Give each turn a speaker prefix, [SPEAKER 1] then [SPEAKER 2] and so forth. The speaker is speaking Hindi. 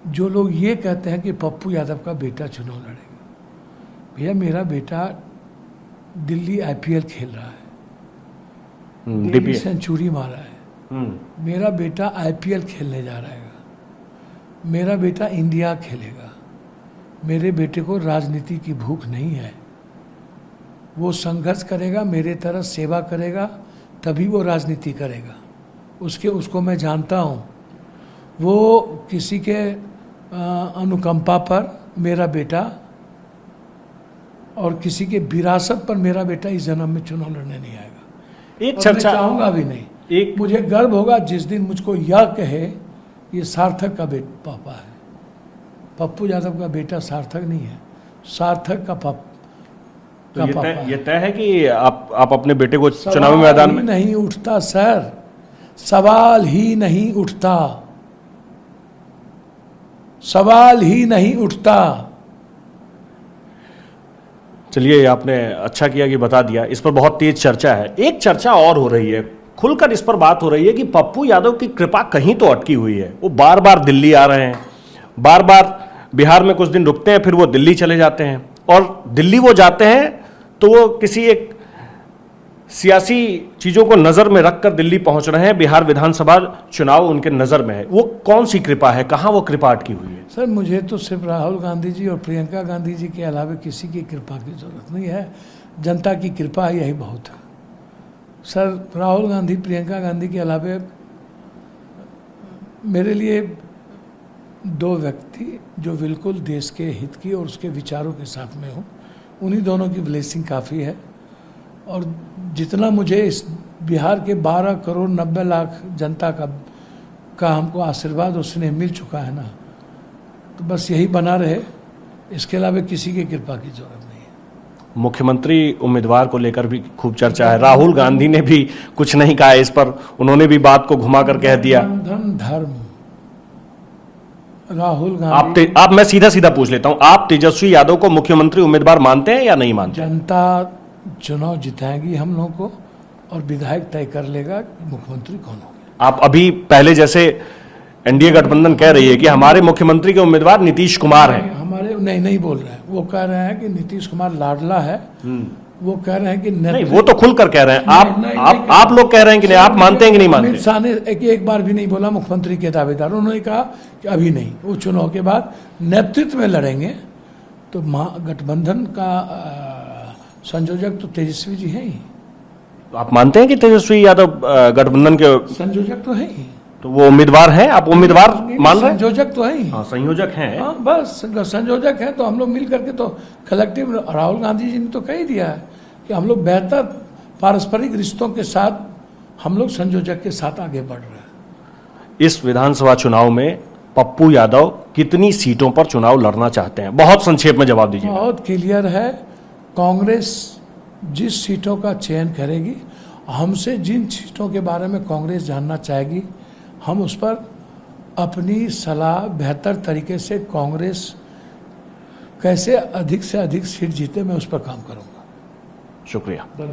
[SPEAKER 1] जो लोग ये कहते हैं कि पप्पू यादव का बेटा चुनाव लड़ेगा, भैया मेरा बेटा दिल्ली आईपीएल खेल रहा है, दिल्ली सेंचुरी मारा है, मेरा बेटा आईपीएल खेलने जा रहा है, मेरा बेटा इंडिया खेलेगा। मेरे बेटे को राजनीति की भूख नहीं है, वो संघर्ष करेगा, मेरे तरह सेवा करेगा, तभी वो राजनीति करेगा। उसको मैं जानता हूँ, वो किसी के अनुकंपा पर मेरा बेटा और किसी के विरासत पर मेरा बेटा इस जन्म में चुनाव लड़ने नहीं आएगा।
[SPEAKER 2] एक चर्चा
[SPEAKER 1] चाहूंगा भी नहीं। मुझे गर्व होगा जिस दिन मुझको यह कहे ये सार्थक का पापा है। पप्पू यादव का बेटा सार्थक नहीं है, सार्थक का
[SPEAKER 2] तो ये तय है कि आप अपने बेटे को चुनावी मैदान में
[SPEAKER 1] नहीं उठता सर, सवाल ही नहीं उठता, सवाल ही नहीं उठता।
[SPEAKER 2] चलिए, आपने अच्छा किया कि बता दिया। इस पर बहुत तेज चर्चा है। एक चर्चा और हो रही है, खुलकर इस पर बात हो रही है कि पप्पू यादव की कृपा कहीं तो अटकी हुई है। वो बार बार दिल्ली आ रहे हैं, बार बार बिहार में कुछ दिन रुकते हैं, फिर वो दिल्ली चले जाते हैं, और दिल्ली वो जाते हैं तो वो किसी एक सियासी चीजों को नजर में रखकर दिल्ली पहुंच रहे हैं। बिहार विधानसभा चुनाव उनके नजर में है। वो कौन सी कृपा है, कहां वो कृपा अटकी हुई है?
[SPEAKER 1] सर मुझे तो सिर्फ राहुल गांधी जी और प्रियंका गांधी जी के अलावा किसी की कृपा की जरूरत नहीं है। जनता की कृपा है, यही बहुत है सर। राहुल गांधी प्रियंका गांधी के अलावा मेरे लिए दो व्यक्ति जो बिल्कुल देश के हित की और उसके विचारों के साथ में हो, उन्हीं दोनों की ब्लेसिंग काफ़ी है। और जितना मुझे इस बिहार के 12 करोड़ 90 लाख जनता का हमको आशीर्वाद और स्नेह मिल चुका है ना, तो बस यही बना रहे, इसके अलावा किसी की कृपा की जरूरत नहीं है।
[SPEAKER 2] मुख्यमंत्री उम्मीदवार को लेकर भी खूब चर्चा है। राहुल गांधी ने भी कुछ नहीं कहा इस पर, उन्होंने भी बात को घुमाकर कह दिया।
[SPEAKER 1] धर्म राहुल गांधी
[SPEAKER 2] आप मैं सीधा सीधा पूछ लेता हूं, आप तेजस्वी यादव को मुख्यमंत्री उम्मीदवार मानते हैं या नहीं मानते?
[SPEAKER 1] जनता चुनाव जिताएगी हम लोगों को, और विधायक तय कर लेगा कि मुख्यमंत्री कौन होगा।
[SPEAKER 2] आप अभी पहले जैसे एनडीए गठबंधन कह रही है कि हमारे मुख्यमंत्री के उम्मीदवार नीतीश कुमार हैं,
[SPEAKER 1] हमारे नहीं बोल रहे हैं। वो कह रहे हैं कि नीतीश कुमार लाडला है। वो कह रहे हैं कि
[SPEAKER 2] नहीं, वो तो खुलकर कह रहे हैं। आप लोग कह रहे हैं कि नहीं, आप मानते हैं कि नहीं मानते?
[SPEAKER 1] अमित शाह ने एक बार भी नहीं बोला मुख्यमंत्री के दावेदार। उन्होंने कहा कि अभी नहीं, वो चुनाव के बाद नेतृत्व में लड़ेंगे। तो गठबंधन का संयोजक तो तेजस्वी जी हैं ही।
[SPEAKER 2] तो आप मानते हैं कि तेजस्वी यादव गठबंधन के
[SPEAKER 1] संयोजक तो है ही,
[SPEAKER 2] तो वो उम्मीदवार हैं? आप उम्मीदवार मान रहे हैं?
[SPEAKER 1] संयोजक तो है ही।
[SPEAKER 2] हाँ, संयोजक हैं।
[SPEAKER 1] हाँ बस संयोजक है, तो हम लोग मिल करके तो कलेक्टिव, राहुल गांधी जी ने तो कह ही दिया है कि हम लोग बेहतर पारस्परिक रिश्तों के साथ हम लोग संयोजक के साथ आगे बढ़ रहे हैं।
[SPEAKER 2] इस विधानसभा चुनाव में पप्पू यादव कितनी सीटों पर चुनाव लड़ना चाहते हैं? बहुत संक्षेप में जवाब दीजिए।
[SPEAKER 1] बहुत क्लियर है, कांग्रेस जिस सीटों का चयन करेगी, हमसे जिन सीटों के बारे में कांग्रेस जानना चाहेगी, हम उस पर अपनी सलाह बेहतर तरीके से, कांग्रेस कैसे अधिक से अधिक सीट जीते, मैं उस पर काम करूंगा।
[SPEAKER 2] शुक्रिया।